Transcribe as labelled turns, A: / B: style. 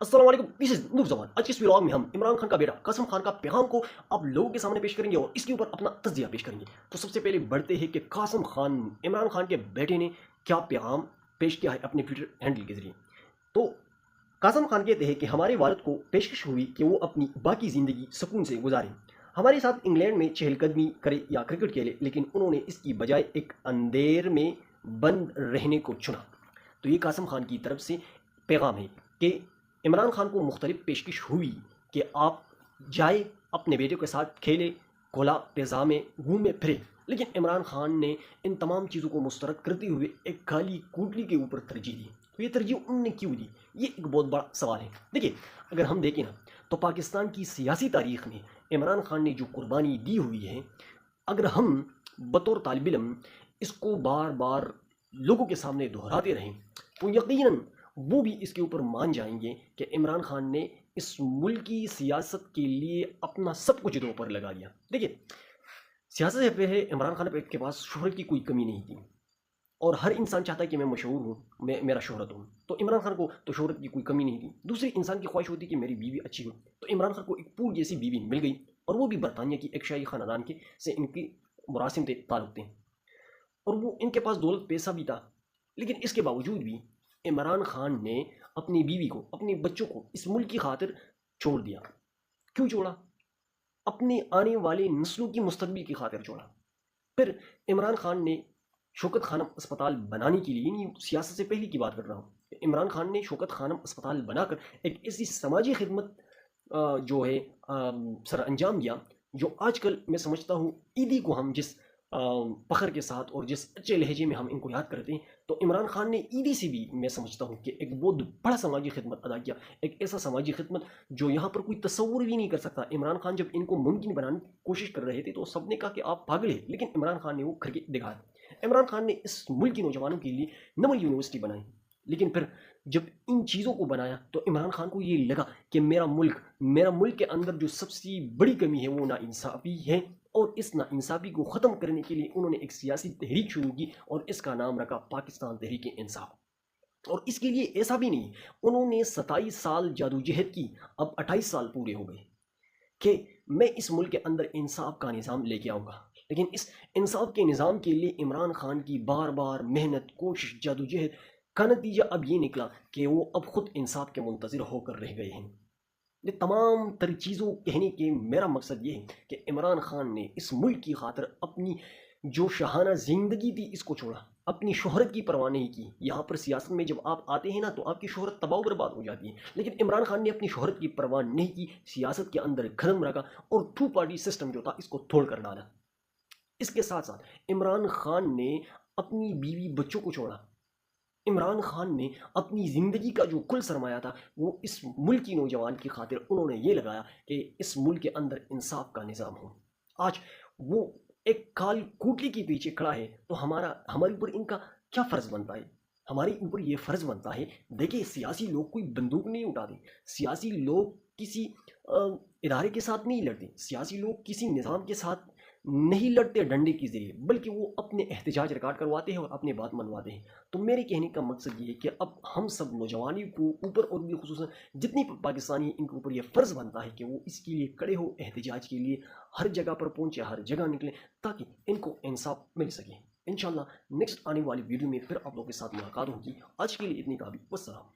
A: अस्सलाम वालेकुम, this is नूर जमान। आज के इस व्लॉग में हम इमरान खान का बेटा कासिम खान का पैगाम को आप लोगों के सामने पेश करेंगे और इसके ऊपर अपना तज्जिया पेश करेंगे। तो सबसे पहले बढ़ते हैं कि कासिम खान इमरान खान के बेटे ने क्या पैगाम पेश किया है अपने ट्विटर हैंडल के जरिए। तो कासिम खान कहते हैं कि हमारे वालिद को पेशकश हुई कि वो अपनी बाकी ज़िंदगी सुकून से गुजारें, हमारे साथ इंग्लैंड में चहलकदमी करे या क्रिकेट खेले, लेकिन उन्होंने इसकी बजाय एक अंधेर में बंद रहने को चुना। तो ये कासिम खान की तरफ से पैगाम है कि इमरान खान को मुख्तलिफ पेशकश हुई कि आप जाए अपने बेटे के साथ खेले, खुला पैजामे घूमे फिरे, लेकिन इमरान खान ने इन तमाम चीज़ों को मुस्तरद करते हुए एक खाली कोटली के ऊपर तरजीह दी। तो ये तरजीह उन्होंने क्यों दी, ये एक बहुत बड़ा सवाल है। देखिए, अगर हम देखें ना तो पाकिस्तान की सियासी तारीख़ में इमरान खान ने जो कुर्बानी दी हुई है, अगर हम बतौर तालिब इल्म इसको बार बार लोगों के सामने दोहराते रहें तो यकीनन वो भी इसके ऊपर मान जाएंगे कि इमरान खान ने इस मुल्क की सियासत के लिए अपना सब कुछ दो पर लगा दिया। देखिए, सियासत से पहले इमरान खान के पास शोहरत की कोई कमी नहीं थी और हर इंसान चाहता है कि मैं मशहूर हूँ, मेरा शोहरत हो। तो इमरान खान को तो शोहरत की कोई कमी नहीं थी। दूसरी इंसान की ख्वाहिश होती कि मेरी बीवी अच्छी हो, तो इमरान खान को एक पूर जैसी बीवी मिल गई और वो भी बरतानिया की एक शाही ख़ानदान के से इनकी मुरासिम ताल्लुक़ थे और वो इनके पास दौलत पैसा भी था। लेकिन इसके बावजूद भी इमरान खान ने अपनी बीवी को, अपने बच्चों को इस मुल्क की खातिर छोड़ दिया। क्यों छोड़ा? अपने आने वाले नस्लों की मुस्तकबिल की खातिर छोड़ा। फिर इमरान खान ने शौकत खानम अस्पताल बनाने के लिए, नहीं सियासत से पहले की बात कर रहा हूँ, इमरान खान ने शौकत खानम अस्पताल बनाकर एक ऐसी समाजी खिदमत जो है सर अंजाम दिया, जो आजकल मैं समझता हूँ ईदी को हम जिस फ़ख्र के साथ और जिस अच्छे लहजे में हम इनको याद करते हैं, तो इमरान खान ने ईदी से भी मैं समझता हूँ कि एक बहुत बड़ा समाजी खिदमत अदा किया। एक ऐसा समाजी खिदमत जो यहाँ पर कोई तस्वुर भी नहीं कर सकता। इमरान खान जब इनको मुमकिन बनाने की कोशिश कर रहे थे तो सबने कहा कि आप पागल हैं, लेकिन इमरान खान ने वो करके दिखाया। इमरान खान ने इस मुल्क के नौजवानों के लिए नमल यूनिवर्सिटी बनाई, लेकिन फिर जब इन चीज़ों को बनाया तो इमरान खान को ये लगा कि मेरा मुल्क के अंदर जो सबसे बड़ी कमी है वो नाइंसाफ़ी है, और इस नाइंसाफ़ी को ख़त्म करने के लिए उन्होंने एक सियासी तहरीक शुरू की और इसका नाम रखा पाकिस्तान तहरीक इंसाफ। और इसके लिए ऐसा भी नहीं, उन्होंने 27 साल जादूजहद की, अब 28 साल पूरे हो गए कि मैं इस मुल्क के अंदर इंसाफ का निज़ाम लेके आऊँगा। लेकिन इस इंसाफ के निज़ाम के लिए इमरान खान की बार बार मेहनत, कोशिश, जादूजहद का नतीजा अब ये निकला कि वो अब ख़ुद इंसाफ के मुंतज़िर होकर रह गए हैं। ये तमाम तर चीज़ों कहने के मेरा मकसद ये है कि इमरान खान ने इस मुल्क की खातिर अपनी जो शाहाना ज़िंदगी थी इसको छोड़ा, अपनी शोहरत की परवाह नहीं की। यहाँ पर सियासत में जब आप आते हैं ना तो आपकी शोहरत तबाह बर्बाद हो जाती है, लेकिन इमरान खान ने अपनी शोहरत की परवाह नहीं की, सियासत के अंदर कदम रखा और टू पार्टी सिस्टम जो था इसको तोड़ कर डाला। इसके साथ साथ इमरान खान ने अपनी बीवी बच्चों को छोड़ा। इमरान खान ने अपनी ज़िंदगी का जो कुल सरमाया था वो इस मुल्क की नौजवान की खातिर उन्होंने ये लगाया कि इस मुल्क के अंदर इंसाफ का निज़ाम हो। आज वो एक काल कोटली के पीछे खड़ा है, तो हमारे ऊपर इनका क्या फ़र्ज़ बनता है? हमारे ऊपर ये फ़र्ज़ बनता है, देखिए, सियासी लोग कोई बंदूक नहीं उठाते, सियासी लोग किसी इदारे के साथ नहीं लड़ते, सियासी लोग किसी निज़ाम के साथ नहीं लड़ते डंडे के ज़रिए, बल्कि वो अपने एहतजाज रिकॉर्ड करवाते हैं और अपनी बात मनवाते हैं। तो मेरे कहने का मकसद ये है कि अब हम सब नौजवानी को ऊपर और भी खुसूसन जितनी पाकिस्तानी इनके ऊपर ये फ़र्ज़ बनता है कि वो इसके लिए खड़े हो, एहतजाज के लिए हर जगह पर पहुँचे, हर जगह निकलें, ताकि इनको इंसाफ मिल सके। इंशाल्लाह नेक्स्ट आने वाली वीडियो में फिर आप लोगों के साथ मुलाकात होगी। आज के लिए इतनी काफ़ी। वस्सलाम।